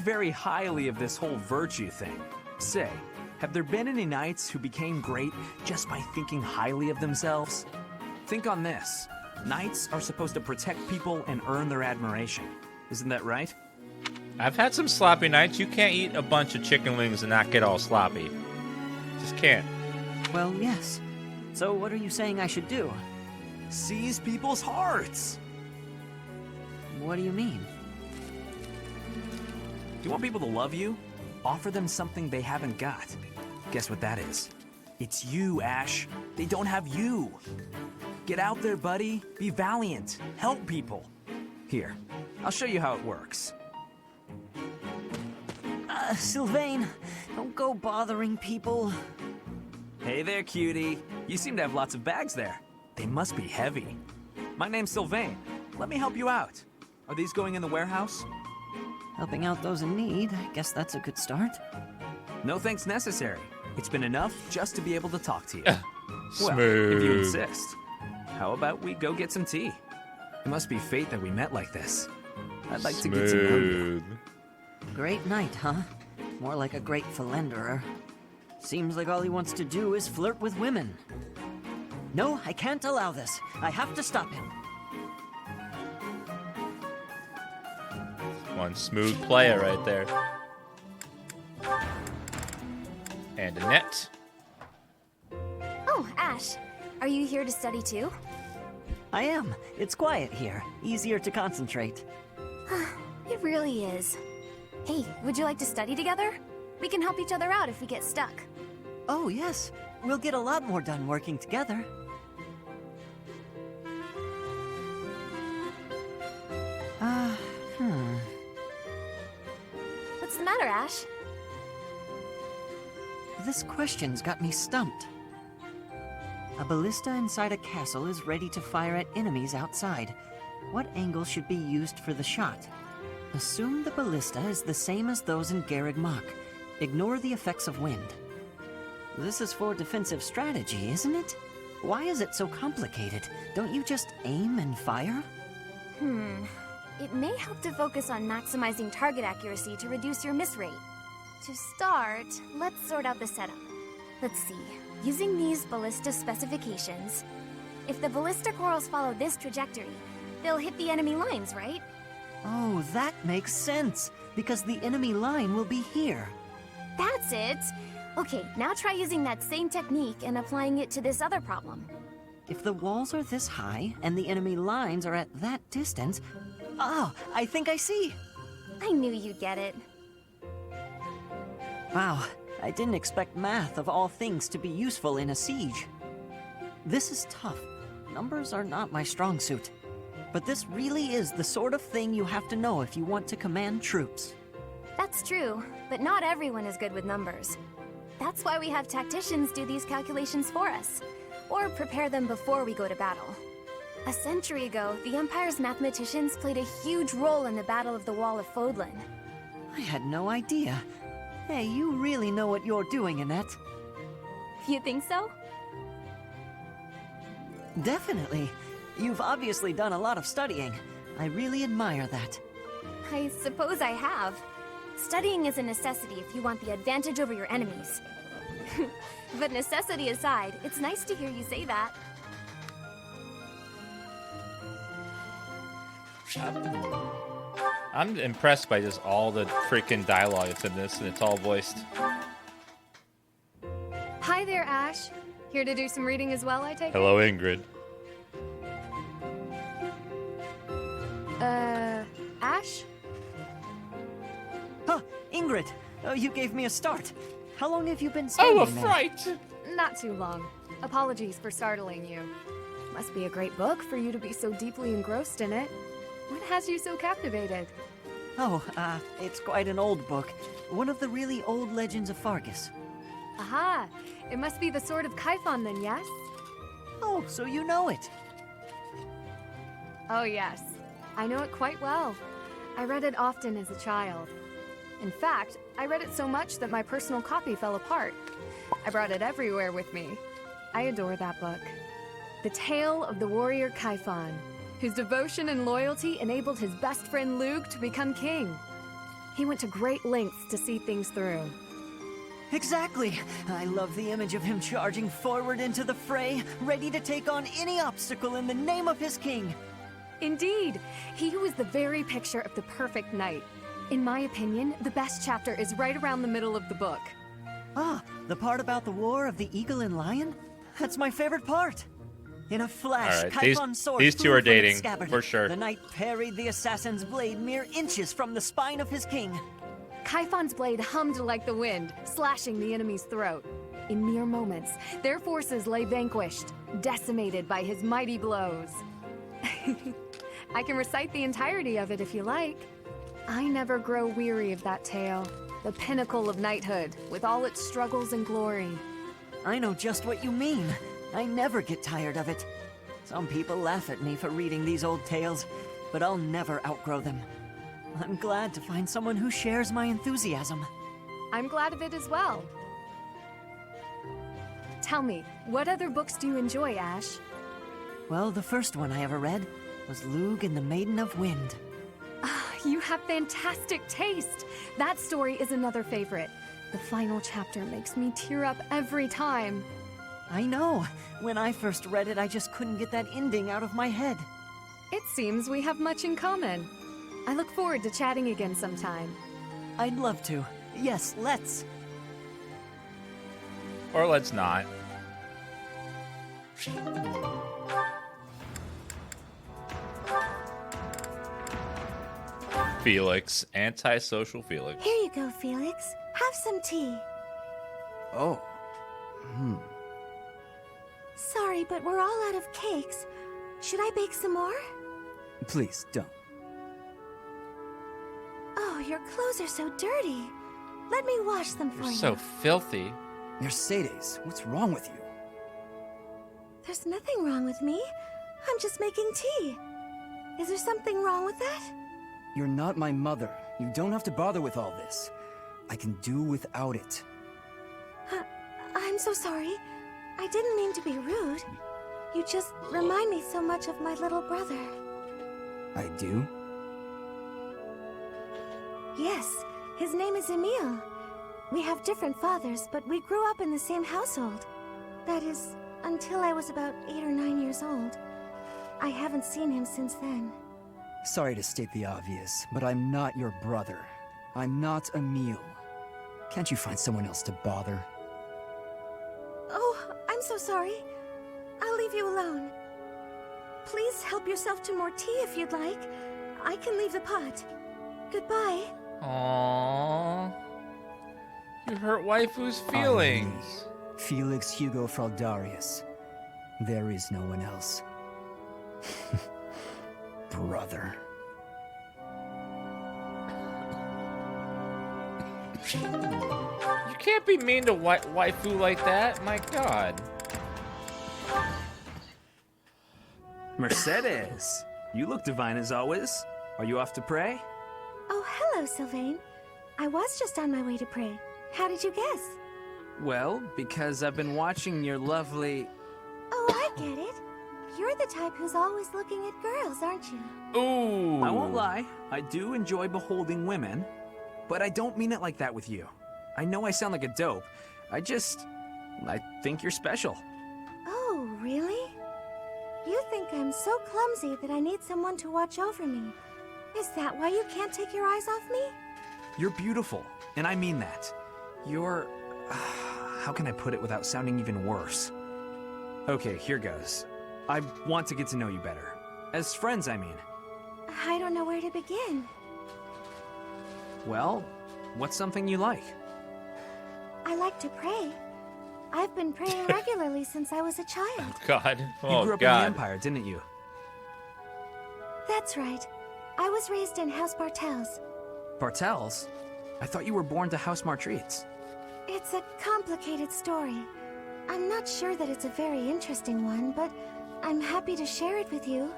very highly of this whole virtue thing. Say, have there been any knights who became great just by thinking highly of themselves? Think on this. Knights are supposed to protect people and earn their admiration. Isn't that right? I've had some sloppy nights. You can't eat a bunch of chicken wings and not get all sloppy. Just can't. Well, yes. So what are you saying I should do? Seize people's hearts! What do you mean? Do you want people to love you? Offer them something they haven't got. Guess what that is? It's you, Ash. They don't have you. Get out there, buddy. Be valiant. Help people. Here, I'll show you how it works. Sylvain, don't go bothering people. Hey there, cutie. You seem to have lots of bags there. They must be heavy. My name's Sylvain. Let me help you out. Are these going in the warehouse? Helping out those in need, I guess that's a good start. No thanks necessary. It's been enough just to be able to talk to you. Smooth. Well, if you insist. How about we go get some tea? It must be fate that we met like this. I'd like to get to know you. Great night, huh? More like a great philanderer. Seems like all he wants to do is flirt with women. No, I can't allow this. I have to stop him. One smooth player right there. And a net. Oh, Ash. Are you here to study too? I am. It's quiet here. Easier to concentrate. It really is. Hey, would you like to study together? We can help each other out if we get stuck. Oh, yes. We'll get a lot more done working together. What's the matter, Ash? This question's got me stumped. A ballista inside a castle is ready to fire at enemies outside. What angle should be used for the shot? Assume the ballista is the same as those in Garreg Mach. Ignore the effects of wind. This is for defensive strategy, isn't it? Why is it so complicated? Don't you just aim and fire? It may help to focus on maximizing target accuracy to reduce your miss rate. To start, let's sort out the setup. Let's see. Using these ballista specifications, if the ballista corals follow this trajectory, they'll hit the enemy lines, right? Oh, that makes sense, because the enemy line will be here. That's it! Okay, now try using that same technique and applying it to this other problem. If the walls are this high and the enemy lines are at that distance... Oh, I think I see! I knew you'd get it. Wow, I didn't expect math of all things to be useful in a siege. This is tough. Numbers are not my strong suit. But this really is the sort of thing you have to know if you want to command troops. That's true, but not everyone is good with numbers. That's why we have tacticians do these calculations for us, or prepare them before we go to battle. A century ago, the Empire's mathematicians played a huge role in the Battle of the Wall of Fodlan. I had no idea. Hey, you really know what you're doing, Annette. You think so? Definitely. You've obviously done a lot of studying. I really admire that. I suppose I have. Studying is a necessity if you want the advantage over your enemies. But necessity aside, it's nice to hear you say that. I'm impressed by just all the freaking dialogue that's in this, and it's all voiced. Hi there, Ash. Here to do some reading as well, I take Hello, Ingrid. Ash? Huh, Ingrid, you gave me a start. How long have you been studying Oh, a there? fright! Not too long. Apologies for startling you. Must be a great book for you to be so deeply engrossed in it. What has you so captivated? Oh, it's quite an old book. One of the really old legends of Fargus. Aha! It must be the Sword of Kyphon then, yes? Oh, so you know it. Oh yes. I know it quite well. I read it often as a child. In fact, I read it so much that my personal copy fell apart. I brought it everywhere with me. I adore that book. The tale of the warrior Kyphon, whose devotion and loyalty enabled his best friend Lug to become king. He went to great lengths to see things through. Exactly. I love the image of him charging forward into the fray, ready to take on any obstacle in the name of his king. Indeed, he was the very picture of the perfect knight. In my opinion, the best chapter is right around the middle of the book. Ah, the part about the war of the eagle and lion? That's my favorite part. In a flash, All right, Kaifon's sword these two flew are from its dating, scabbard. for sure. The knight parried the assassin's blade mere inches from the spine of his king. Kaifon's blade hummed like the wind, slashing the enemy's throat. In mere moments, their forces lay vanquished, decimated by his mighty blows. I can recite the entirety of it if you like. I never grow weary of that tale, the pinnacle of knighthood, with all its struggles and glory. I know just what you mean. I never get tired of it. Some people laugh at me for reading these old tales, but I'll never outgrow them. I'm glad to find someone who shares my enthusiasm. I'm glad of it as well. Tell me, what other books do you enjoy, Ash? Well, the first one I ever read was Lug and the Maiden of Wind. You have fantastic taste. That story is another favorite. The final chapter makes me tear up every time. I know. When I first read it, I just couldn't get that ending out of my head. It seems we have much in common. I look forward to chatting again sometime. I'd love to. Yes, let's. Or let's not. Felix, antisocial Felix. Here you go, Felix. Have some tea. Oh. Sorry, but we're all out of cakes. Should I bake some more? Please, don't. Oh, your clothes are so dirty. Let me wash them for You're you. so filthy. Mercedes, what's wrong with you? There's nothing wrong with me. I'm just making tea. Is there something wrong with that? You're not my mother. You don't have to bother with all this. I can do without it. I'm so sorry. I didn't mean to be rude. You just remind me so much of my little brother. I do? Yes, his name is Emile. We have different fathers, but we grew up in the same household. That is, until I was about 8 or 9 years old. I haven't seen him since then. Sorry to state the obvious, but I'm not your brother. I'm not Emile. Can't you find someone else to bother? Oh, I'm so sorry. I'll leave you alone. Please help yourself to more tea if you'd like. I can leave the pot. Goodbye. Aww. You hurt waifu's feelings. Felix Hugo Fraldarius. There is no one else. Brother. You can't be mean to waifu like that. My god. Mercedes, you look divine as always. Are you off to pray? Oh, hello, Sylvain. I was just on my way to pray. How did you guess? Well, because I've been watching your lovely... Oh, I get it. You're the type who's always looking at girls, aren't you? Ooh. I won't lie, I do enjoy beholding women, but I don't mean it like that with you. I know I sound like a dope. I think you're special. Oh, really? You think I'm so clumsy that I need someone to watch over me. Is that why you can't take your eyes off me? You're beautiful, and I mean that. You're... how can I put it without sounding even worse? Okay, here goes. I want to get to know you better. As friends, I mean. I don't know where to begin. Well, what's something you like? I like to pray. I've been praying regularly since I was a child. God. Oh, You grew up in the God. Empire, didn't you? That's right. I was raised in House Bartels. Bartels? I thought you were born to House Martreats. It's a complicated story. I'm not sure that it's a very interesting one, but I'm happy to share it with you.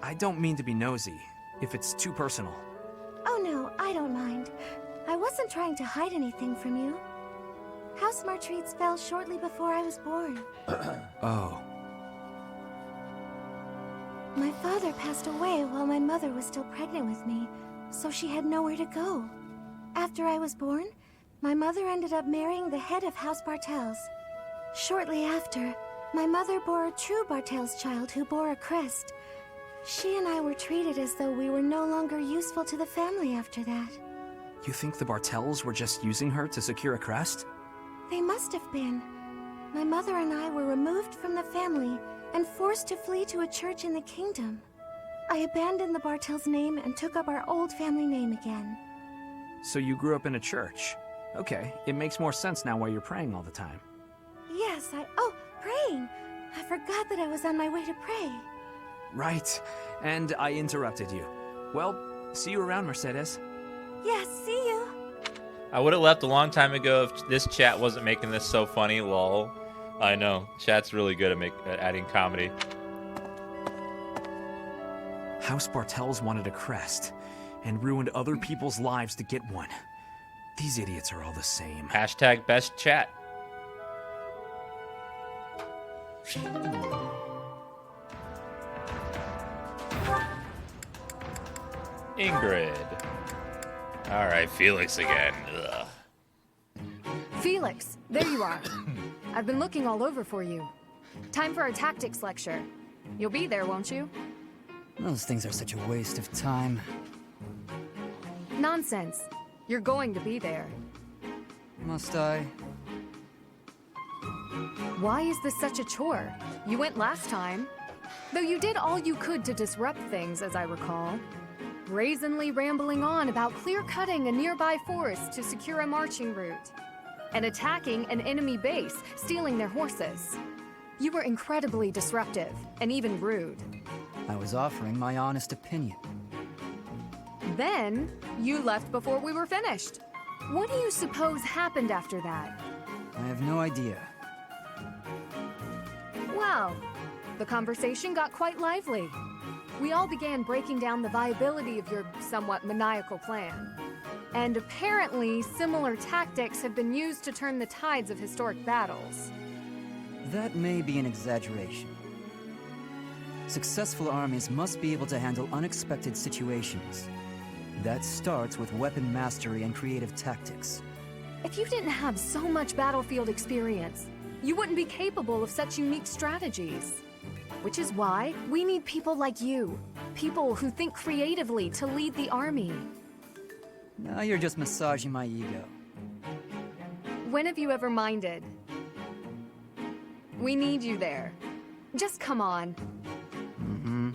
I don't mean to be nosy, if it's too personal. Oh no, I don't mind. I wasn't trying to hide anything from you. House Martreats fell shortly before I was born. Oh. My father passed away while my mother was still pregnant with me, so she had nowhere to go. After I was born, my mother ended up marrying the head of House Bartels. Shortly after, my mother bore a true Bartels child who bore a crest. She and I were treated as though we were no longer useful to the family after that. You think the Bartels were just using her to secure a crest? They must have been. My mother and I were removed from the family and forced to flee to a church in the kingdom. I abandoned the Bartels name and took up our old family name again. So you grew up in a church. Okay, it makes more sense now why you're praying all the time. Yes, Oh, praying! I forgot that I was on my way to pray. Right, and I interrupted you. Well, see you around, Mercedes. Yes, see you. I would have left a long time ago if this chat wasn't making this so funny, lol. I know, chat's really good at adding comedy. House Bartels wanted a crest and ruined other people's lives to get one. These idiots are all the same. Hashtag best chat. Ingrid. Alright, Felix again. Ugh. Felix, there you are. I've been looking all over for you. Time for a tactics lecture. You'll be there, won't you? Those things are such a waste of time. Nonsense. You're going to be there. Must I? Why is this such a chore? You went last time. Though you did all you could to disrupt things, as I recall. Brazenly rambling on about clear-cutting a nearby forest to secure a marching route. And attacking an enemy base, stealing their horses. You were incredibly disruptive, and even rude. I was offering my honest opinion. Then, you left before we were finished. What do you suppose happened after that? I have no idea. Well, the conversation got quite lively. We all began breaking down the viability of your somewhat maniacal plan. And apparently, similar tactics have been used to turn the tides of historic battles. That may be an exaggeration. Successful armies must be able to handle unexpected situations. That starts with weapon mastery and creative tactics. If you didn't have so much battlefield experience, you wouldn't be capable of such unique strategies. Which is why we need people like you. People who think creatively to lead the army. Now you're just massaging my ego. When have you ever minded? We need you there. Just come on. Mm-hmm.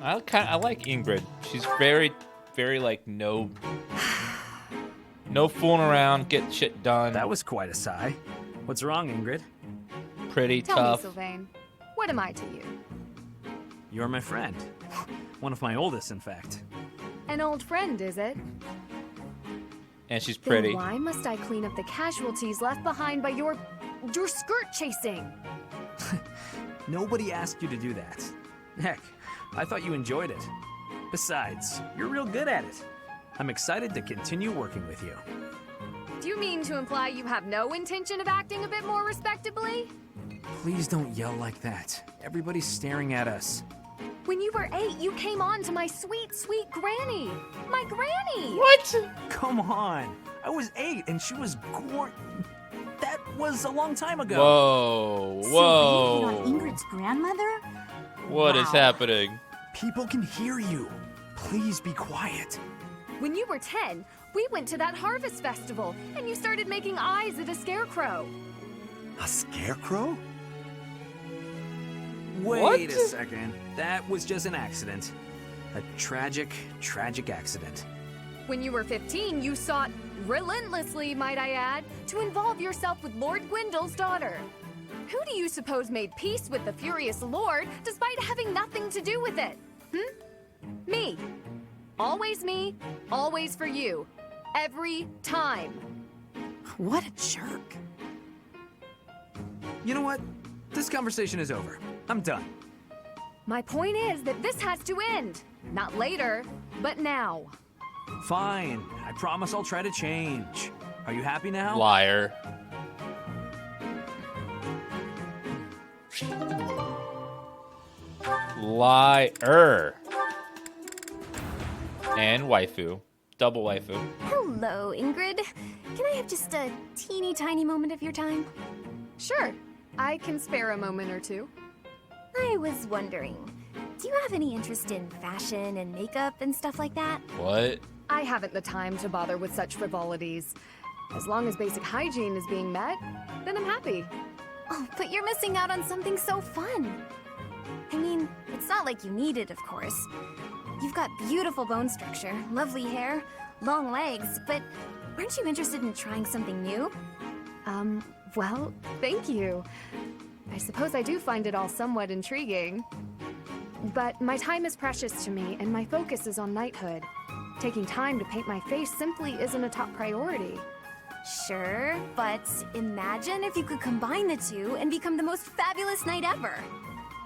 I like Ingrid. She's very, very like no fooling around, get shit done. That was quite a sigh. What's wrong, Ingrid? Pretty Tell tough. me, Sylvain, what am I to you? You're my friend. One of my oldest, in fact. An old friend, is it? And she's pretty. Then why must I clean up the casualties left behind by your skirt chasing? Nobody asked you to do that. Heck, I thought you enjoyed it. Besides, you're real good at it. I'm excited to continue working with you. Do you mean to imply you have no intention of acting a bit more respectably? Please don't yell like that. Everybody's staring at us. When you were 8, you came on to my sweet, sweet granny. My granny! What? Come on. I was 8 and she was That was a long time ago. Whoa, So whoa. they hit on Ingrid's grandmother? What is Wow. happening? People can hear you. Please be quiet. When you were 10, we went to that harvest festival, and you started making eyes at a scarecrow. A scarecrow? Wait What? a second. That was just an accident. A tragic, tragic accident. When you were 15, you sought, relentlessly might I add, to involve yourself with Lord Gwendol's daughter. Who do you suppose made peace with the furious Lord despite having nothing to do with it? Me. Always me, always for you. Every time. What a jerk. You know what? This conversation is over. I'm done. My point is that this has to end. Not later, but now. Fine. I promise I'll try to change. Are you happy now? Liar. Liar. And waifu. Double waifu. Hello, Ingrid. Can I have just a teeny tiny moment of your time? Sure, I can spare a moment or two. I was wondering, do you have any interest in fashion and makeup and stuff like that? What? I haven't the time to bother with such frivolities. As long as basic hygiene is being met, then I'm happy. Oh, but you're missing out on something so fun. I mean, it's not like you need it, of course. You've got beautiful bone structure, lovely hair, long legs, but aren't you interested in trying something new? Well, thank you. I suppose I do find it all somewhat intriguing. But my time is precious to me, and my focus is on knighthood. Taking time to paint my face simply isn't a top priority. Sure, but imagine if you could combine the two and become the most fabulous knight ever.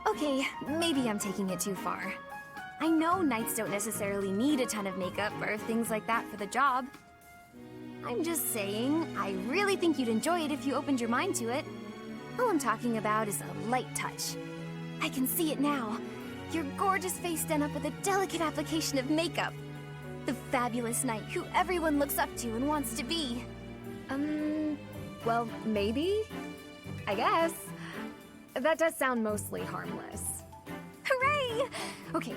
Okay, maybe I'm taking it too far. I know knights don't necessarily need a ton of makeup or things like that for the job. I'm just saying, I really think you'd enjoy it if you opened your mind to it. All I'm talking about is a light touch. I can see it now. Your gorgeous face done up with a delicate application of makeup. The fabulous knight who everyone looks up to and wants to be. Well, maybe? I guess. That does sound mostly harmless. Hooray! Okay,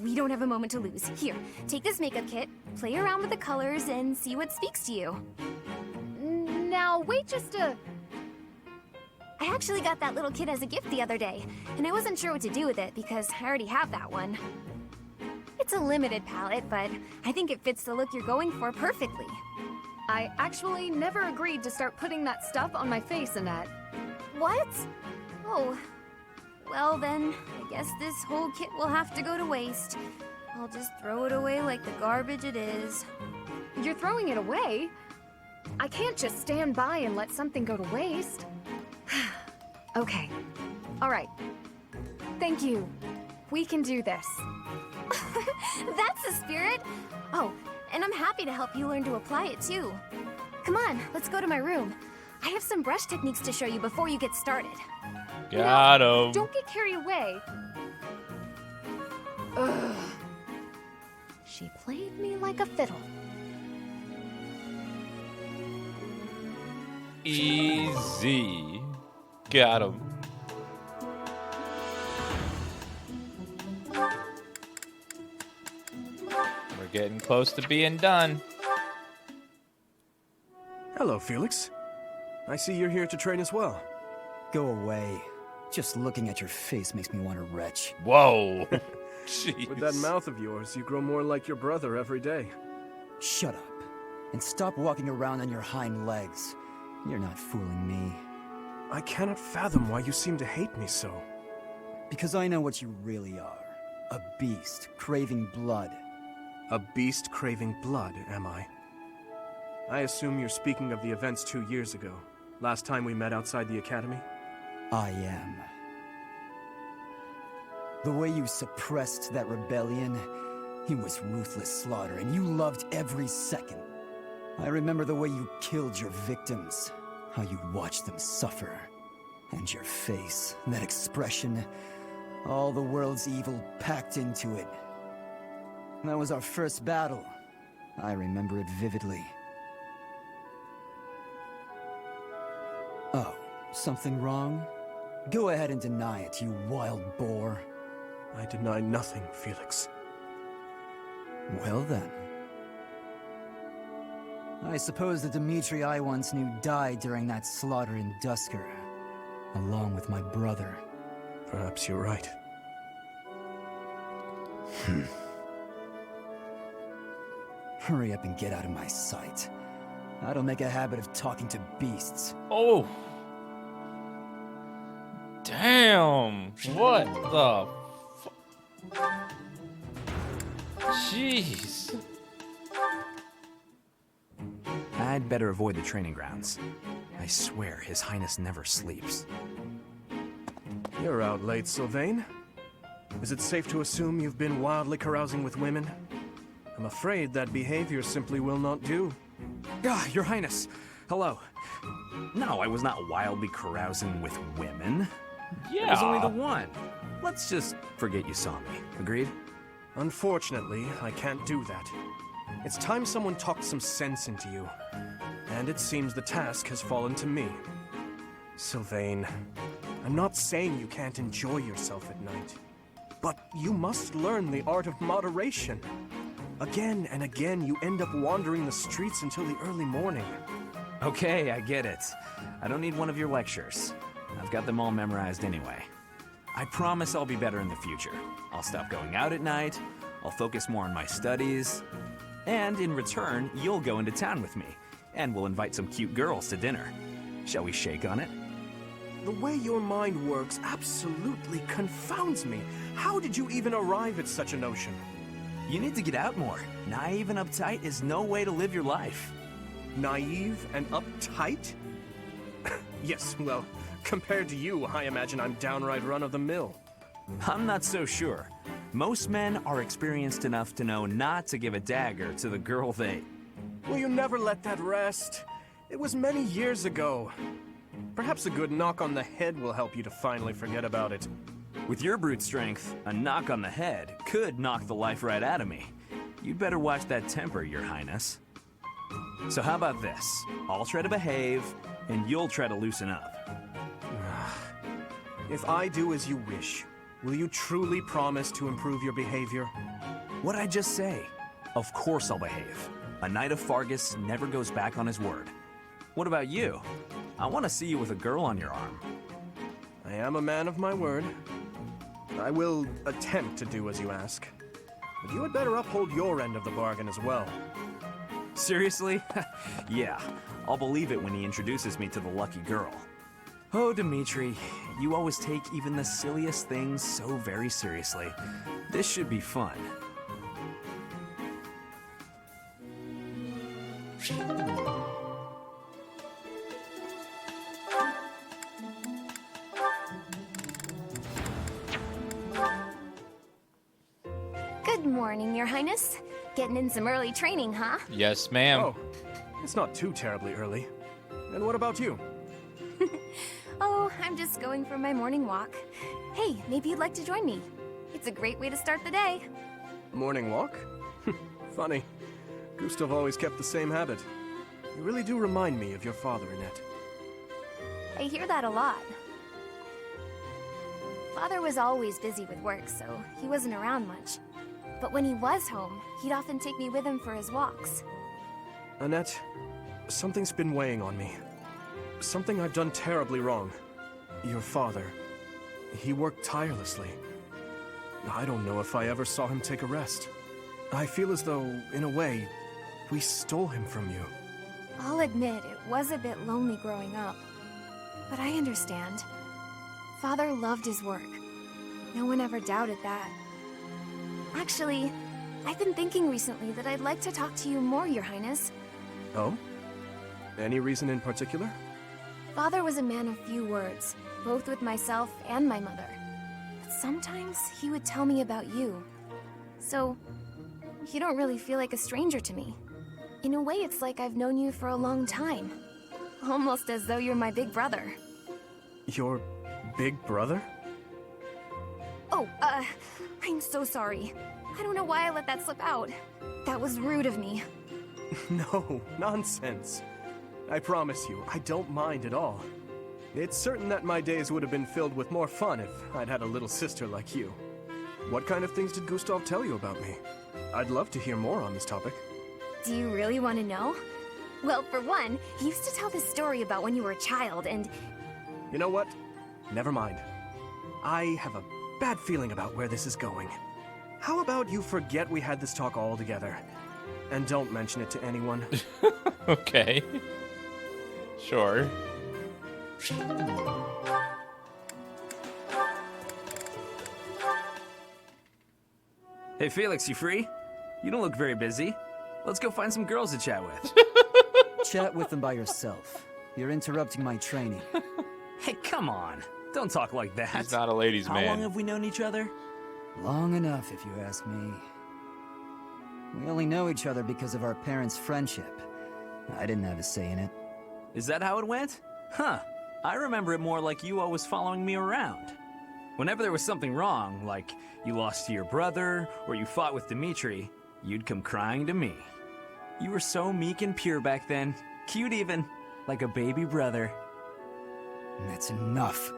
we don't have a moment to lose. Here, take this makeup kit, play around with the colors, and see what speaks to you. Now, wait just a... I actually got that little kit as a gift the other day, and I wasn't sure what to do with it because I already have that one. It's a limited palette, but I think it fits the look you're going for perfectly. I actually never agreed to start putting that stuff on my face, Annette. What? Oh, well then, I guess this whole kit will have to go to waste. I'll just throw it away like the garbage it is. You're throwing it away? I can't just stand by and let something go to waste. Okay. All right. Thank you. We can do this. That's the spirit! Oh, and I'm happy to help you learn to apply it too. Come on, let's go to my room. I have some brush techniques to show you before you get started. Got him. Don't get carried away. Ugh. She played me like a fiddle. Easy. Got him. We're getting close to being done. Hello, Felix. I see you're here to train as well. Go away. Just looking at your face makes me want to retch. Whoa. Jeez. With that mouth of yours, you grow more like your brother every day. Shut up. And stop walking around on your hind legs. You're not fooling me. I cannot fathom why you seem to hate me so. Because I know what you really are. A beast, craving blood. A beast craving blood, am I? I assume you're speaking of the events 2 years ago. Last time we met outside the academy? I am. The way you suppressed that rebellion, it was ruthless slaughter, and you loved every second. I remember the way you killed your victims, how you watched them suffer. And your face, that expression, all the world's evil packed into it. That was our first battle. I remember it vividly. Oh, something wrong? Go ahead and deny it, you wild boar. I deny nothing, Felix. Well then. I suppose the Dimitri I once knew died during that slaughter in Duska, along with my brother. Perhaps you're right. Hurry up and get out of my sight. I don't make a habit of talking to beasts. Oh. Damn. What the Jeez. I'd better avoid the training grounds. I swear His Highness never sleeps. You're out late, Sylvain. Is it safe to assume you've been wildly carousing with women? I'm afraid that behavior simply will not do. Ah, Your Highness. Hello. No, I was not wildly carousing with women. Yeah. It was only the one. Let's just forget you saw me. Agreed? Unfortunately, I can't do that. It's time someone talked some sense into you. And it seems the task has fallen to me. Sylvain, I'm not saying you can't enjoy yourself at night. But you must learn the art of moderation. Again and again, you end up wandering the streets until the early morning. Okay, I get it. I don't need one of your lectures. I've got them all memorized anyway. I promise I'll be better in the future. I'll stop going out at night, I'll focus more on my studies, and in return, you'll go into town with me, and we'll invite some cute girls to dinner. Shall we shake on it? The way your mind works absolutely confounds me. How did you even arrive at such a notion? You need to get out more. Naive and uptight is no way to live your life. Naive and uptight? Yes, well, compared to you, I imagine I'm downright run-of-the-mill. I'm not so sure. Most men are experienced enough to know not to give a dagger to the girl they... Will you never let that rest? It was many years ago. Perhaps a good knock on the head will help you to finally forget about it. With your brute strength, a knock on the head could knock the life right out of me. You'd better watch that temper, Your Highness. So how about this? I'll try to behave, and you'll try to loosen up. If I do as you wish, will you truly promise to improve your behavior? What'd I just say? Of course I'll behave. A knight of Fargus never goes back on his word. What about you? I want to see you with a girl on your arm. I am a man of my word. I will attempt to do as you ask. But you had better uphold your end of the bargain as well. Seriously? Yeah, I'll believe it when he introduces me to the lucky girl. Oh, Dimitri, you always take even the silliest things so very seriously. This should be fun. Good morning, Your Highness. Getting in some early training, huh? Yes, ma'am. Oh, it's not too terribly early. And what about you? Oh, I'm just going for my morning walk. Hey, maybe you'd like to join me. It's a great way to start the day. Morning walk? Funny. Gustav always kept the same habit. You really do remind me of your father, Annette. I hear that a lot. Father was always busy with work, so he wasn't around much. But when he was home, he'd often take me with him for his walks. Annette, something's been weighing on me. Something I've done terribly wrong. Your father, he worked tirelessly. I don't know if I ever saw him take a rest. I feel as though, in a way, we stole him from you. I'll admit it was a bit lonely growing up. But I understand. Father loved his work. No one ever doubted that. Actually, I've been thinking recently that I'd like to talk to you more, Your Highness. Oh? Any reason in particular? Father was a man of few words, both with myself and my mother. But sometimes he would tell me about you. So, you don't really feel like a stranger to me. In a way, it's like I've known you for a long time. Almost as though you're my big brother. Your big brother? Oh, I'm so sorry. I don't know why I let that slip out. That was rude of me. No, nonsense. I promise you, I don't mind at all. It's certain that my days would have been filled with more fun if I'd had a little sister like you. What kind of things did Gustav tell you about me? I'd love to hear more on this topic. Do you really want to know? Well, for one, he used to tell this story about when you were a child and... You know what? Never mind. I have a bad feeling about where this is going. How about you forget we had this talk altogether? And don't mention it to anyone. Okay. Sure. Hey, Felix, you free? You don't look very busy. Let's go find some girls to chat with. Chat with them by yourself. You're interrupting my training. Hey, come on. Don't talk like that. He's not a ladies' How man. long have we known each other? Long enough, if you ask me. We only know each other because of our parents' friendship. I didn't have a say in it. Is that how it went? Huh. I remember it more like you always following me around. Whenever there was something wrong, like you lost to your brother or you fought with Dimitri, you'd come crying to me. You were so meek and pure back then. Cute even. Like a baby brother. That's enough.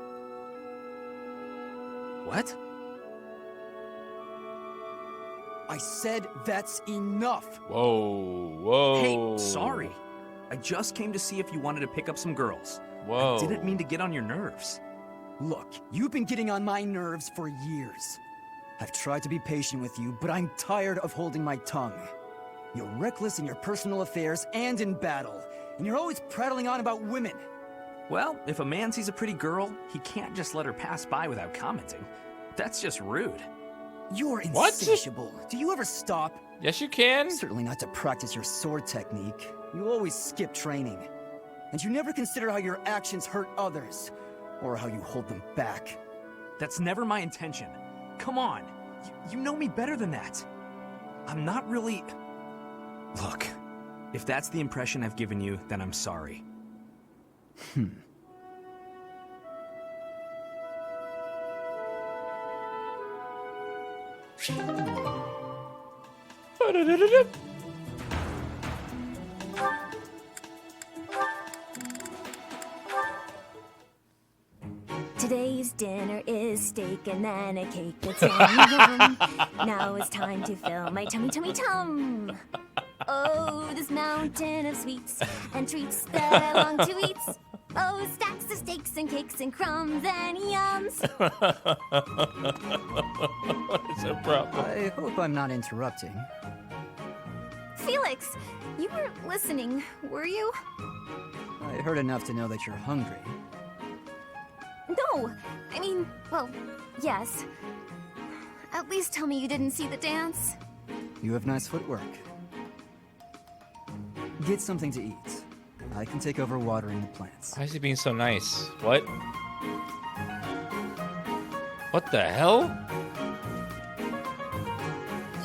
What? I said that's enough! Whoa, whoa. Hey, sorry. I just came to see if you wanted to pick up some girls. Whoa. I didn't mean to get on your nerves. Look, you've been getting on my nerves for years. I've tried to be patient with you, but I'm tired of holding my tongue. You're reckless in your personal affairs and in battle, and you're always prattling on about women. Well, if a man sees a pretty girl, he can't just let her pass by without commenting. That's just rude. You're What? insatiable. Do you ever stop? Yes, you can. Certainly not to practice your sword technique. You always skip training. And you never consider how your actions hurt others, or how you hold them back. That's never my intention. Come on. You know me better than that. I'm not really... Look, if that's the impression I've given you, then I'm sorry. Today's dinner is steak and then a cake. It's yum. Now it's time to fill my tummy, tummy, tum. Oh, this mountain of sweets and treats that I long to eat. Oh, stacks of steaks and cakes and crumbs and yums. It's a problem. I hope I'm not interrupting. Felix, you weren't listening, were you? I heard enough to know that you're hungry. No, I mean, well, yes. At least tell me you didn't see the dance. You have nice footwork. Get something to eat. I can take over watering the plants. Why is he being so nice? What? What the hell?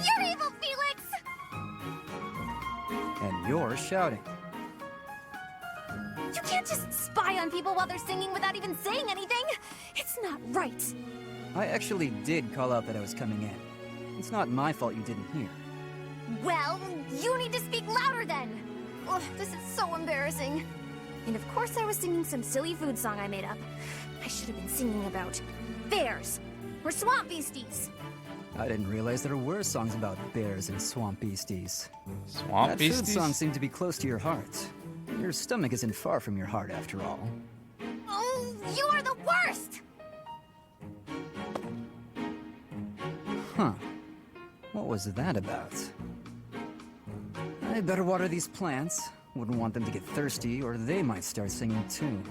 You're evil, Felix! And you're shouting. You can't just spy on people while they're singing without even saying anything. It's not right. I actually did call out that I was coming in. It's not my fault you didn't hear. Well, you need to speak louder then. Ugh, this is so embarrassing. And of course I was singing some silly food song I made up. I should have been singing about bears or swamp beasties. I didn't realize there were songs about bears and swamp beasties. Swamp That beasties? food song seemed to be close to your heart. Your stomach isn't far from your heart, after all. Oh, you are the worst! Huh. What was that about? I better water these plants. Wouldn't want them to get thirsty, or they might start singing too.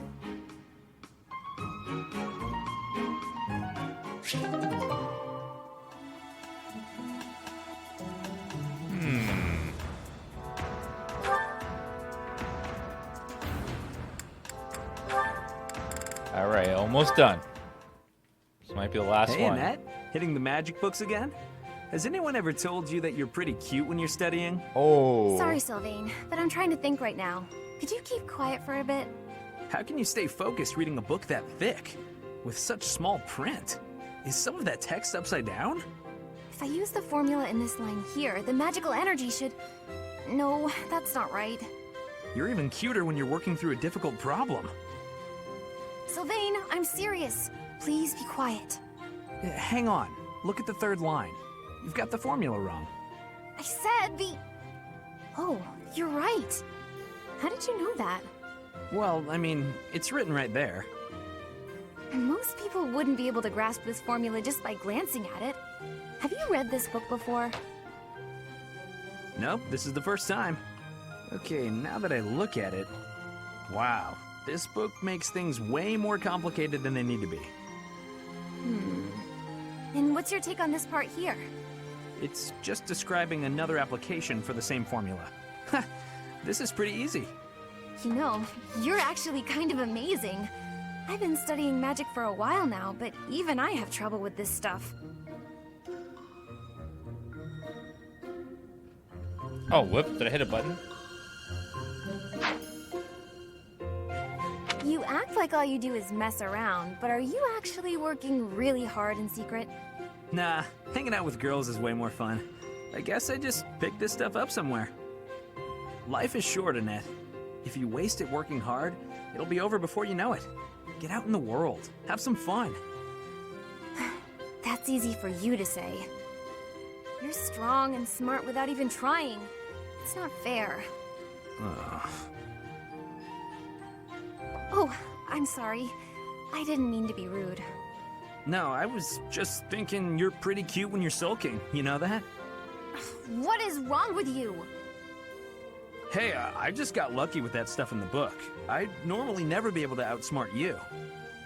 All right, almost done. This might be the last Hey, one. Annette, hitting the magic books again? Has anyone ever told you that you're pretty cute when you're studying? Oh. Sorry, Sylvain, but I'm trying to think right now. Could you keep quiet for a bit? How can you stay focused reading a book that thick? With such small print? Is some of that text upside down? If I use the formula in this line here, the magical energy should... No, that's not right. You're even cuter when you're working through a difficult problem. Sylvain, I'm serious. Please be quiet. Hang on. Look at the third line. You've got the formula wrong. I said the... Oh, you're right. How did you know that? Well, I mean, it's written right there. Most people wouldn't be able to grasp this formula just by glancing at it. Have you read this book before? Nope, this is the first time. Okay, now that I look at it... Wow, this book makes things way more complicated than they need to be. And what's your take on this part here? It's just describing another application for the same formula. Ha! This is pretty easy. You know, you're actually kind of amazing. I've been studying magic for a while now, but even I have trouble with this stuff. Oh, whoop. Did I hit a button? You act like all you do is mess around, but are you actually working really hard in secret? Nah, hanging out with girls is way more fun. I guess I just picked this stuff up somewhere. Life is short, Annette. If you waste it working hard, it'll be over before you know it. Get out in the world. Have some fun. That's easy for you to say. You're strong and smart without even trying. It's not fair. Oh, I'm sorry. I didn't mean to be rude. No, I was just thinking you're pretty cute when you're sulking. You know that? What is wrong with you? Hey, I just got lucky with that stuff in the book. I'd normally never be able to outsmart you.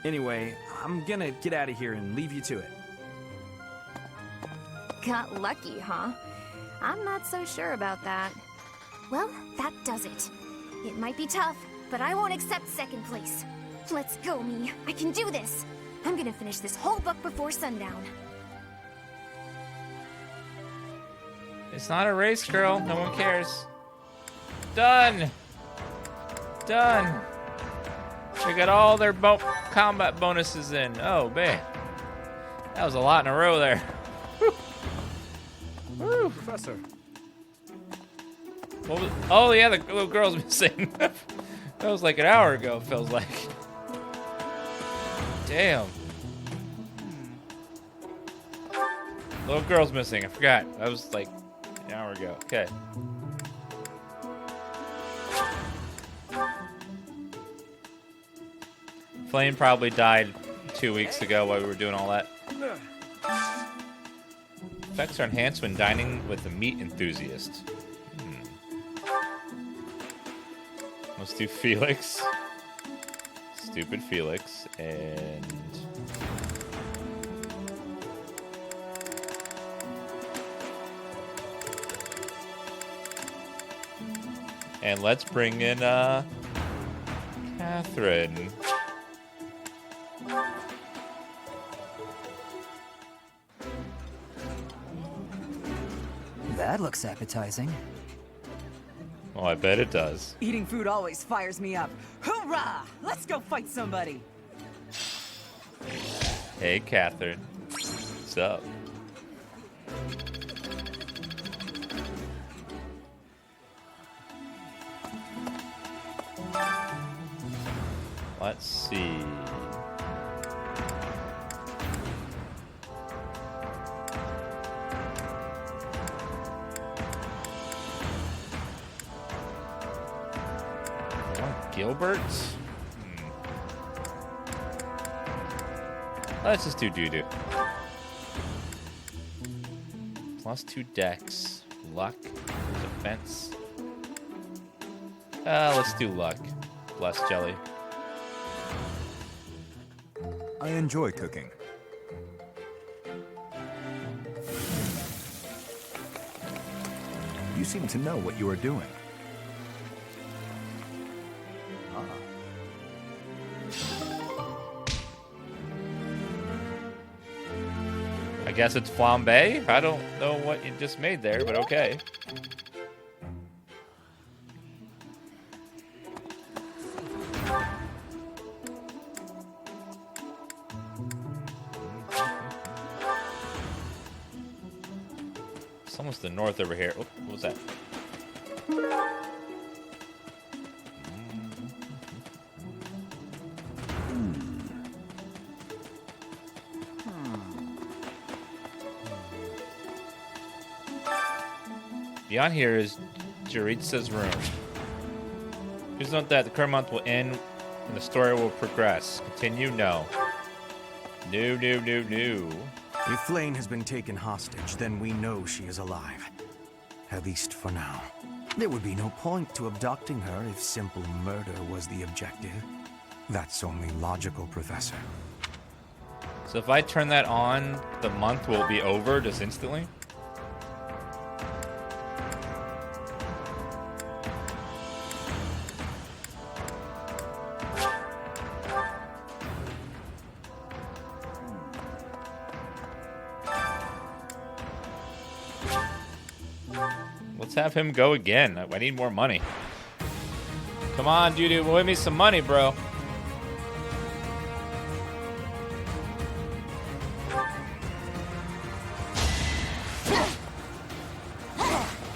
Anyway, I'm gonna get out of here and leave you to it. Got lucky, huh? I'm not so sure about that. Well, that does it. It might be tough, but I won't accept second place. Let's go, me. I can do this. I'm gonna finish this whole book before sundown. It's not a race, girl. No one cares. Done. Done. We got all their combat bonuses in. Oh, man. That was a lot in a row there. Woo, Professor. Oh, yeah, the little girl's missing. That was like an hour ago, it feels like. Damn. Little girl's missing. I forgot. That was like an hour ago. Okay. Flame probably died 2 weeks ago while we were doing all that. Effects are enhanced when dining with a meat enthusiast. Let's do Felix. Stupid Felix. And let's bring in Catherine. That looks appetizing. Oh, I bet it does. Eating food always fires me up. Hoorah! Let's go fight somebody! Hey, Catherine. What's up? Let's see. Gilbert's? Let's just do doo-doo. +2 dex. Luck. Defense. Let's do luck. Bless Jelly. I enjoy cooking. You seem to know what you are doing. I guess it's flambe? I don't know what you just made there, but okay. It's almost the north over here. Oh, what was that? Beyond here is Jaritsa's room. Please note that the current month will end and the story will progress. Continue? No. No. If Flane has been taken hostage, then we know she is alive. At least for now. There would be no point to abducting her if simple murder was the objective. That's only logical, Professor. So if I turn that on, the month will be over just instantly? Let's have him go again. I need more money. Come on, dude, win me some money, bro.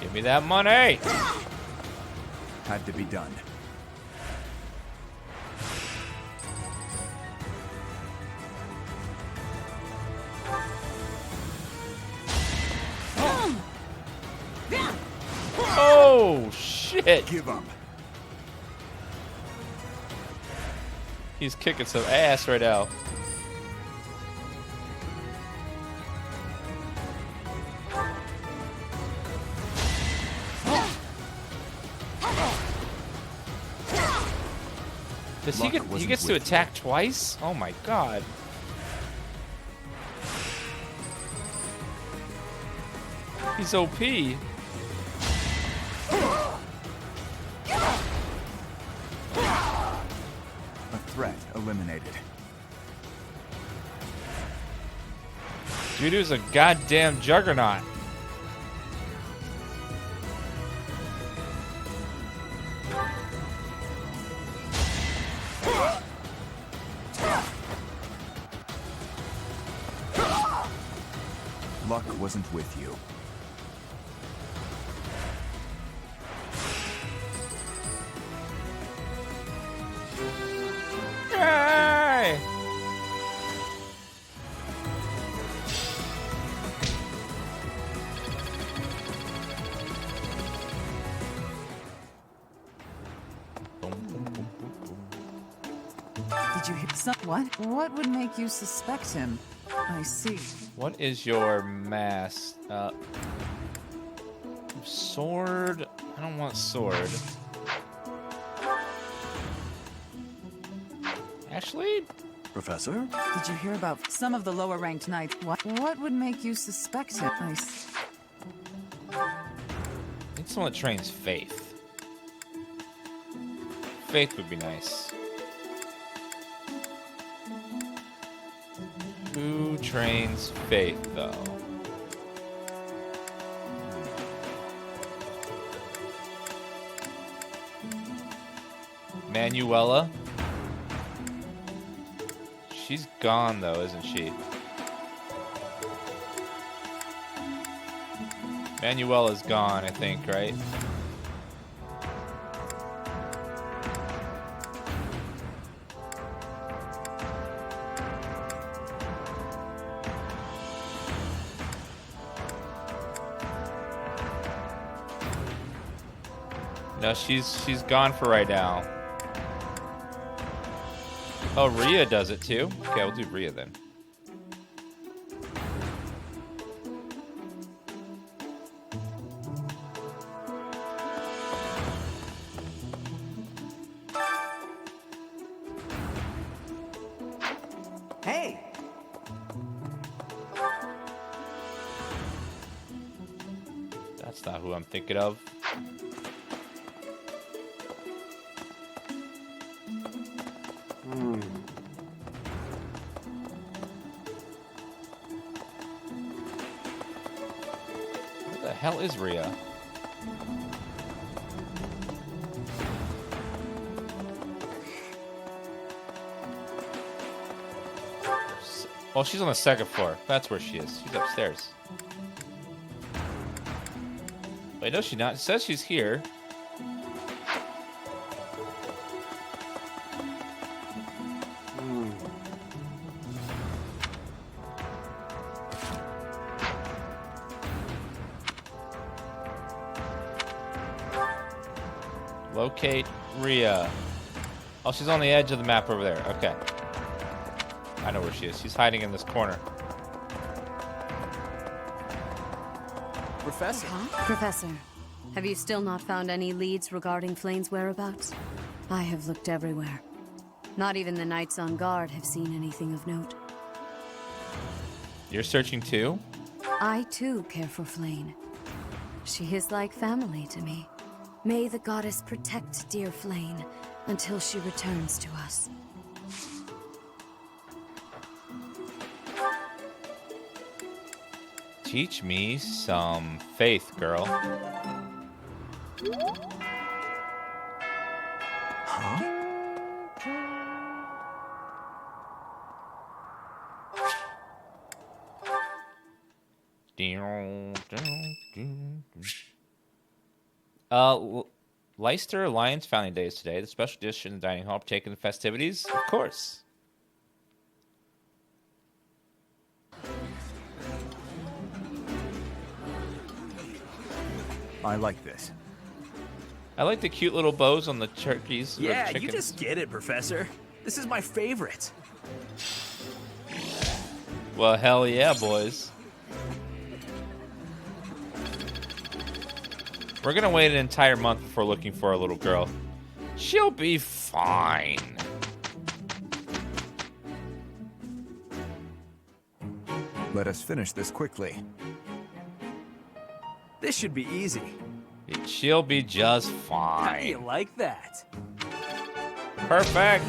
Give me that money. Had to be done. Oh, shit. Give up. He's kicking some ass right now. Does he gets to attack twice? Oh my god. He's OP. A threat eliminated. Judo's a goddamn juggernaut. Luck wasn't with you. Hey! Did you hear what? What would make you suspect him? I see. What is your mass? Sword? I don't want sword. Actually? Professor? Did you hear about some of the lower ranked knights? What would make you suspect him? I see. I need someone that trains Faith. Faith would be nice. Who trains Faith, though? Manuela? She's gone, though, isn't she? Manuela's gone, I think, right? No, she's gone for right now. Oh, Rhea does it too? Okay, we'll do Rhea then. Hey! That's not who I'm thinking of. Where the hell is Rhea? Well, she's on the second floor. That's where she is. She's upstairs. Wait, no, she's not. It says she's here. Locate Rhea. Oh, she's on the edge of the map over there. Okay. I know where she is. She's hiding in this corner. Professor? Professor, have you still not found any leads regarding Flane's whereabouts? I have looked everywhere. Not even the knights on guard have seen anything of note. You're searching too? I too care for Flane. She is like family to me. May the goddess protect dear Flane until she returns to us. Teach me some faith, girl. Leicester Alliance Founding Day is today. The special dish in the dining hall taking the festivities, of course. I like this. I like the cute little bows on the turkeys. or the Yeah, you chickens. just get it, Professor. This is my favorite. Well, hell yeah, boys. We're gonna wait an entire month before looking for a little girl. She'll be fine. Let us finish this quickly. This should be easy. She'll be just How do you fine. like that? Perfect.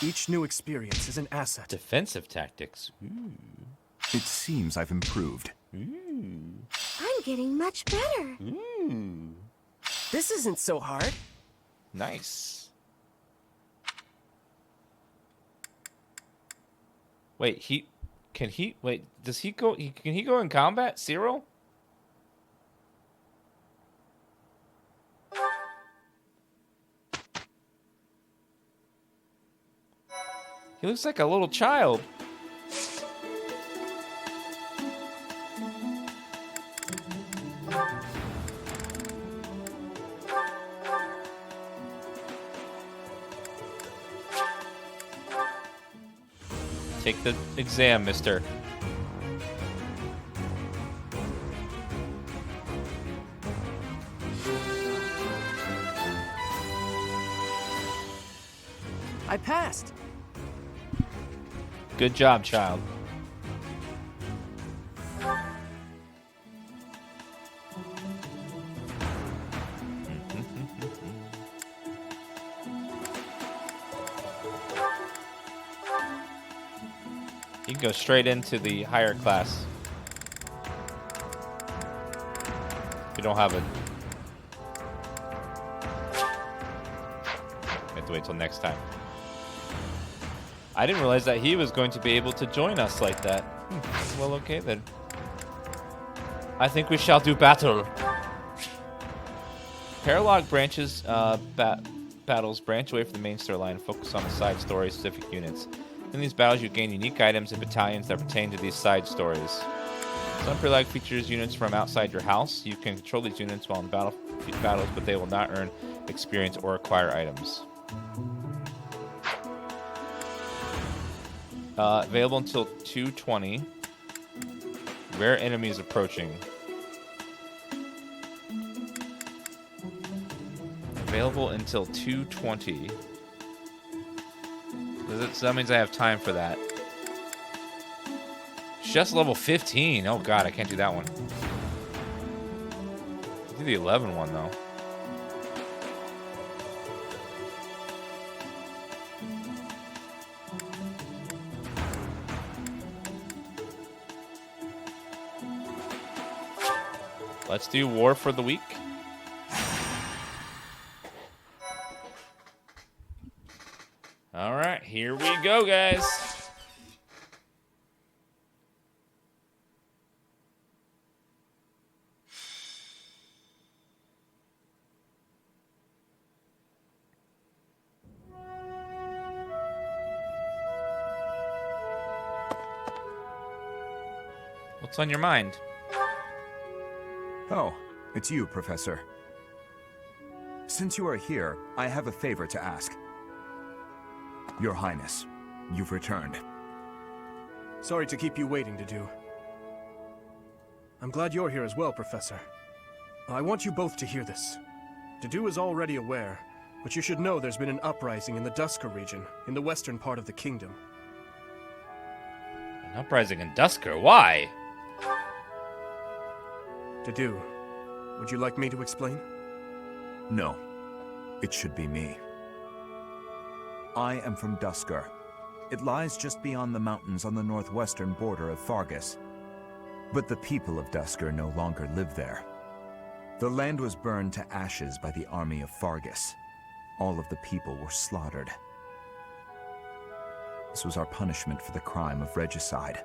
Each new experience is an asset. Defensive tactics. It seems I've improved. I'm getting much better. This isn't so hard. Nice. Wait, does he go, can he go in combat, Cyril? He looks like a little child. Take the exam, mister. I passed. Good job, child. You can go straight into the higher class. If you don't have it. You have to wait till next time. I didn't realize that he was going to be able to join us like that. Well, okay then. I think we shall do battle. Paralog branches, battles branch away from the main storyline and focus on the side story specific units. In these battles, you gain unique items and battalions that pertain to these side stories. Some Paralog features units from outside your house. You can control these units while in battles, but they will not earn experience or acquire items. Available until 2:20. Rare enemies approaching. Available until 2:20. So that means I have time for that. It's just level 15. Oh god, I can't do that one. I'll do the 11 one though. Let's do War for the Week. All right, here we go, guys. What's on your mind? Oh, it's you, Professor. Since you are here, I have a favor to ask. Your Highness, you've returned. Sorry to keep you waiting, Dedu. I'm glad you're here as well, Professor. I want you both to hear this. Dedu is already aware, but you should know there's been an uprising in the Duska region, in the western part of the kingdom. An uprising in Duska? Why? Dedu, would you like me to explain? No, it should be me. I am from Duska, It lies just beyond the mountains on the northwestern border of Fargus. But the people of Duska no longer live there. The land was burned to ashes by the army of Fargus. All of the people were slaughtered. This was our punishment for the crime of regicide.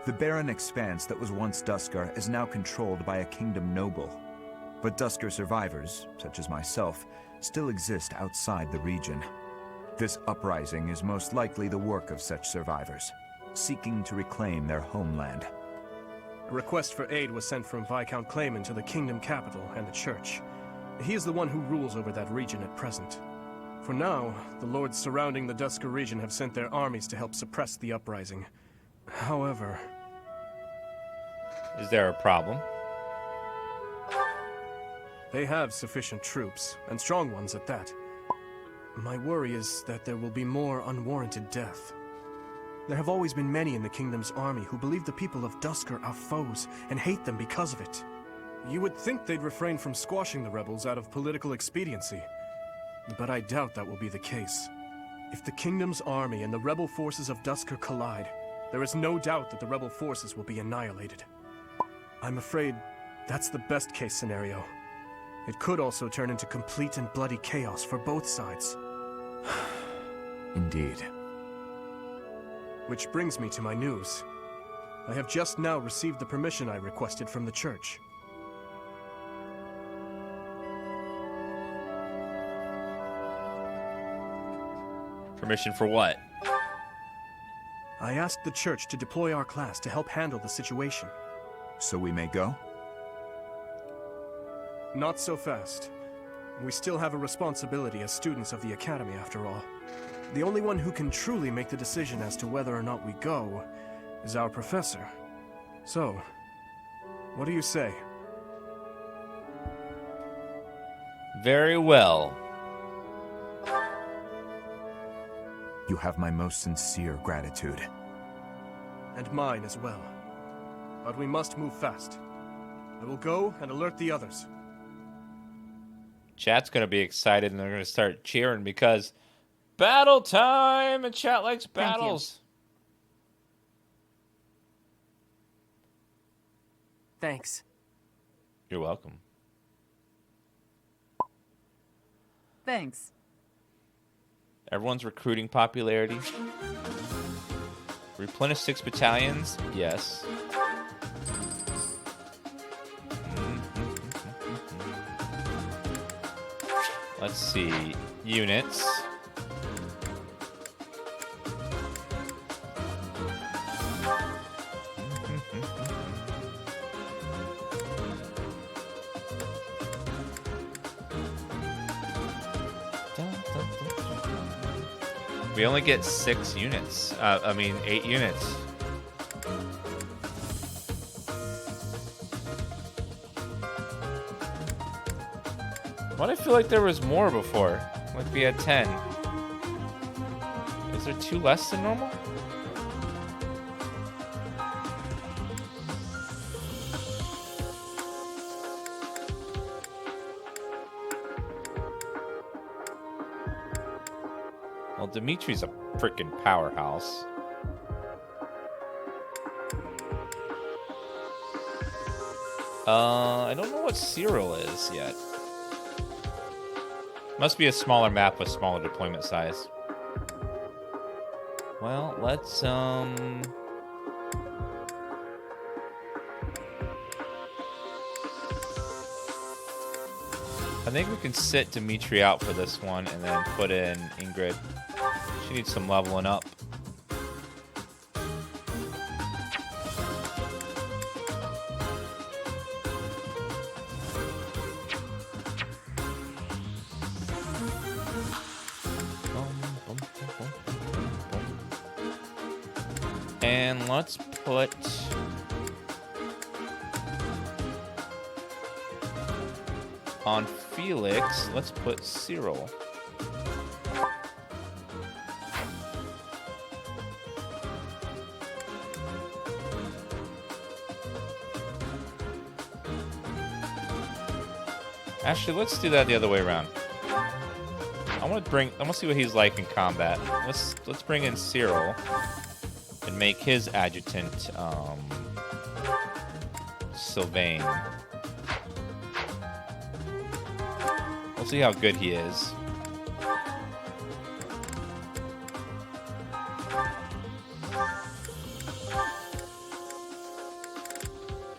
The barren expanse that was once Duskar is now controlled by a kingdom noble. But Duskar survivors, such as myself, still exist outside the region. This uprising is most likely the work of such survivors, seeking to reclaim their homeland. A request for aid was sent from Viscount Clayman to the kingdom capital and the church. He is the one who rules over that region at present. For now, the lords surrounding the Duska region have sent their armies to help suppress the uprising. However... Is there a problem? They have sufficient troops, and strong ones at that. My worry is that there will be more unwarranted death. There have always been many in the kingdom's army who believe the people of Duskar are foes and hate them because of it. You would think they'd refrain from squashing the rebels out of political expediency. But I doubt that will be the case. If the kingdom's army and the rebel forces of Duskar collide, there is no doubt that the rebel forces will be annihilated. I'm afraid that's the best case scenario. It could also turn into complete and bloody chaos for both sides. Indeed. Which brings me to my news. I have just now received the permission I requested from the church. Permission for what? I asked the church to deploy our class to help handle the situation. So we may go? Not so fast. We still have a responsibility as students of the Academy, after all. The only one who can truly make the decision as to whether or not we go is our professor. So, what do you say? Very well. You have my most sincere gratitude. And mine as well. But we must move fast. I will go and alert the others. Chat's going to be excited and they're going to start cheering because battle time! And chat likes battles. Thanks. You're welcome. Thanks. Everyone's recruiting popularity. Replenish 6 battalions? Yes. Let's see. Units. We only get 6 units. 8 units. Why do I feel like there was more before? Like we had 10. Is there 2 less than normal? Well, Dimitri's a freaking powerhouse. I don't know what Cyril is yet. Must be a smaller map with smaller deployment size. Well, let's I think we can sit Dimitri out for this one and then put in Ingrid. She needs some leveling up. And let's put on Felix, let's put Cyril. Actually, let's do that the other way around. I want to see what he's like in combat. Let's bring in Cyril and make his adjutant Sylvain. We'll see how good he is.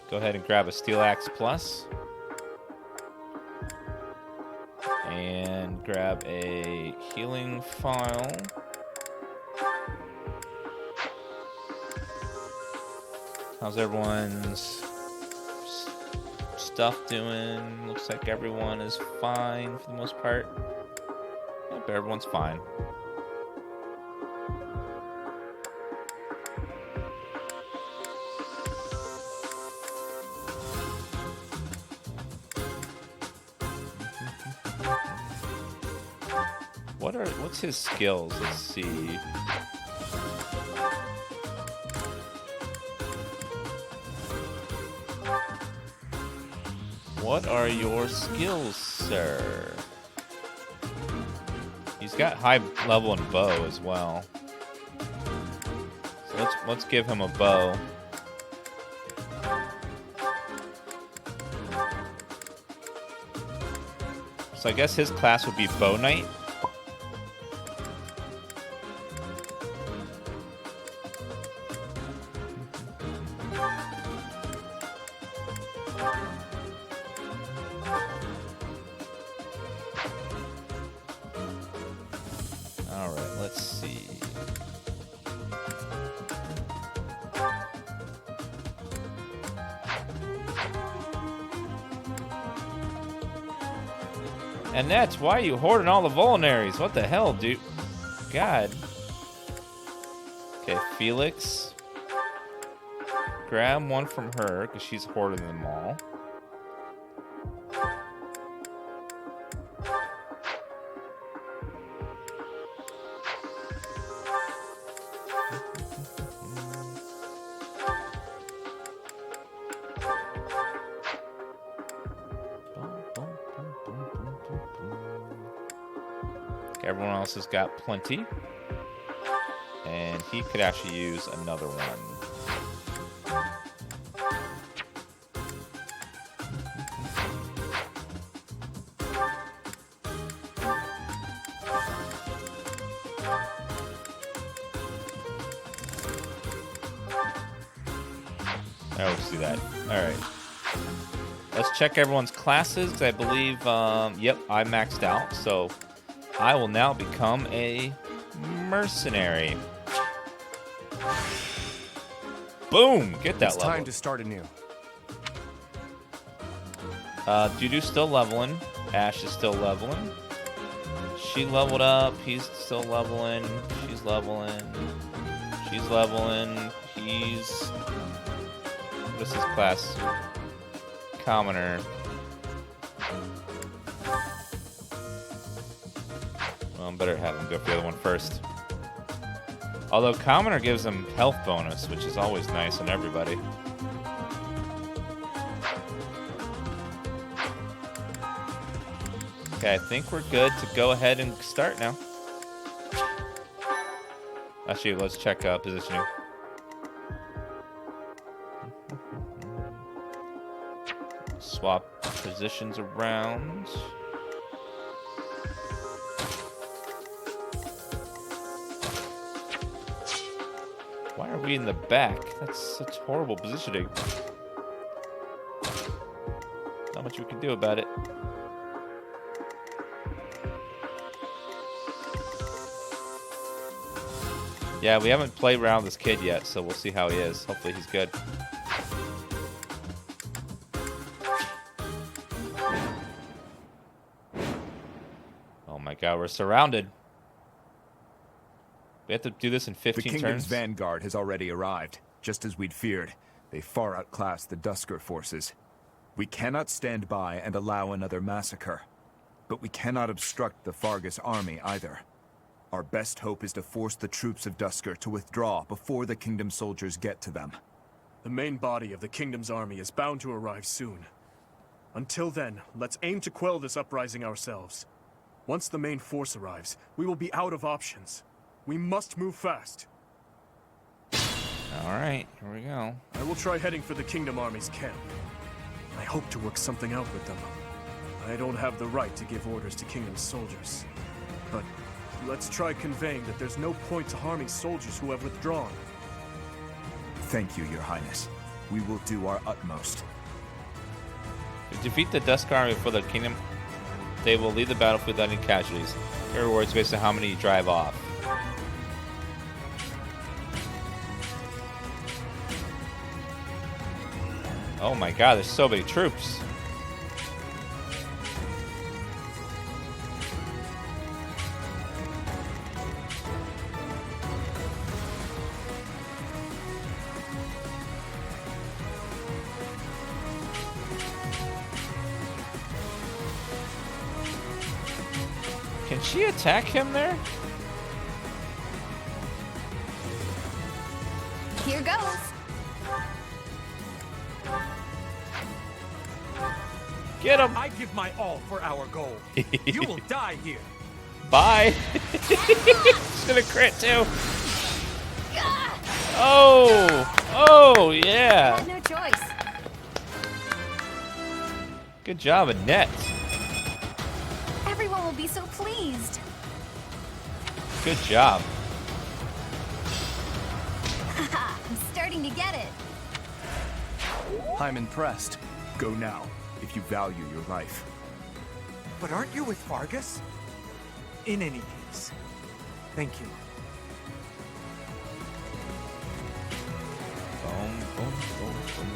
Go ahead and grab a Steel Axe Plus. And grab a healing file. How's everyone's stuff doing? Looks like everyone is fine for the most part. Yep, everyone's fine. What's his skills? Let's see. What are your skills, sir? He's got high level in bow as well. So let's give him a bow. So I guess his class would be Bow Knight. And that's why you hoarding all the vulneraries. What the hell, dude? God. Okay, Felix. Grab one from her, because she's hoarding them all. Everyone else has got plenty. And he could actually use another one. I always see that. Alright. Let's check everyone's classes, because I believe, yep, I maxed out, so I will now become a mercenary. Boom! Get that level. It's time to start anew. Dudu's still leveling. Ash is still leveling. She leveled up. He's still leveling. She's leveling. She's leveling. He's... what is his class? Commoner. Well, better have him go for the other one first. Although Commoner gives him health bonus, which is always nice on everybody. Okay, I think we're good to go ahead and start now. Actually, let's check positioning. Swap positions around. Why are we in the back? That's such horrible positioning. Not much we can do about it. Yeah, we haven't played around with this kid yet, so we'll see how he is. Hopefully he's good. Oh my god, we're surrounded. We have to do this in 15 turns? The Kingdom's vanguard has already arrived, just as we'd feared. They far outclass the Dusker forces. We cannot stand by and allow another massacre. But we cannot obstruct the Fargus army either. Our best hope is to force the troops of Dusker to withdraw before the Kingdom soldiers get to them. The main body of the Kingdom's army is bound to arrive soon. Until then, let's aim to quell this uprising ourselves. Once the main force arrives, we will be out of options. We must move fast. Alright, here we go. I will try heading for the Kingdom Army's camp. I hope to work something out with them. I don't have the right to give orders to Kingdom's soldiers. But let's try conveying that there's no point to harming soldiers who have withdrawn. Thank you, Your Highness. We will do our utmost. If you defeat the Duska army before the kingdom, they will leave the battlefield without any casualties. Your rewards based on how many you drive off. Oh my god, there's so many troops. Can she attack him there? Here goes. Get him! I give my all for our goal. You will die here. Bye! She's gonna crit too. Oh! Oh, I yeah! had no choice. Good job, Annette. Everyone will be so pleased. Good job. Haha, I'm starting to get it. I'm impressed. Go now, if you value your life. But aren't you with Vargas? In any case, thank you. Boom, boom, boom, boom.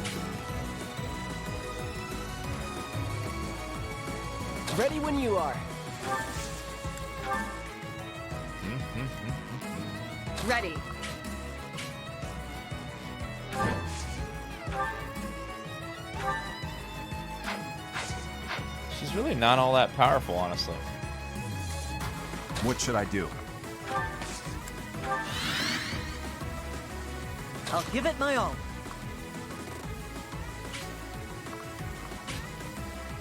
Ready when you are. Ready. She's really not all that powerful, honestly. What should I do? I'll give it my all.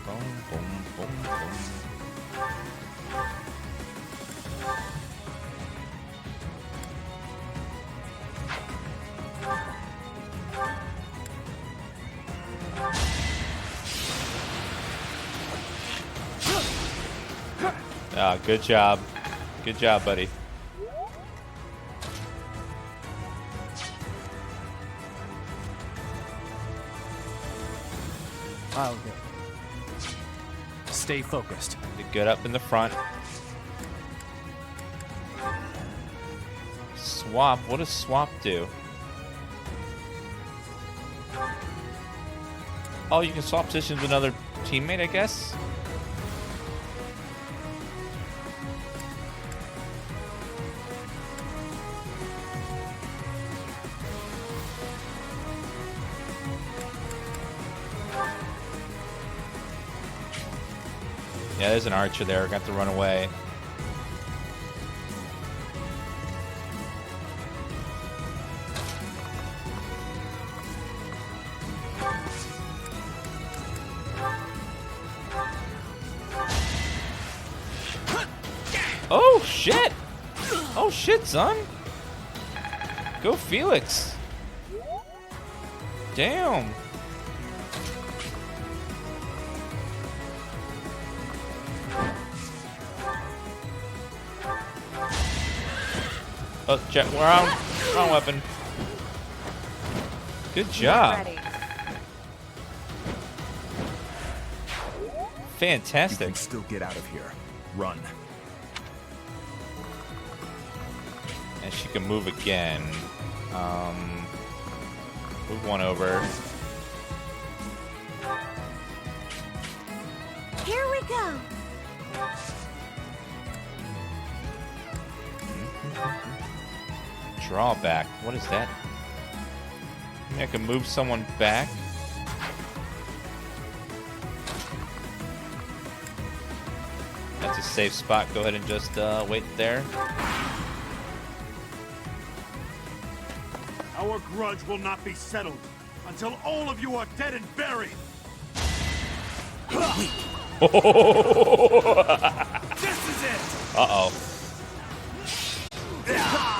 Boom, boom, boom, boom. Ah, good job. Good job, buddy. I'll go. Stay focused. Get up in the front. Swap. What does swap do? Oh, you can swap positions with another teammate, I guess? Yeah, there's an archer there. Got to run away. Oh, shit! Oh, shit, son! Go Felix! Damn! Oh, check. Wrong weapon. Good job. Ready. Fantastic. You can still get out of here. Run. And she can move again. Move one over. Here we go. Drawback. What is that? Maybe I can move someone back. That's a safe spot. Go ahead and just wait there. Our grudge will not be settled until all of you are dead and buried. This is it! Uh-oh. Ah!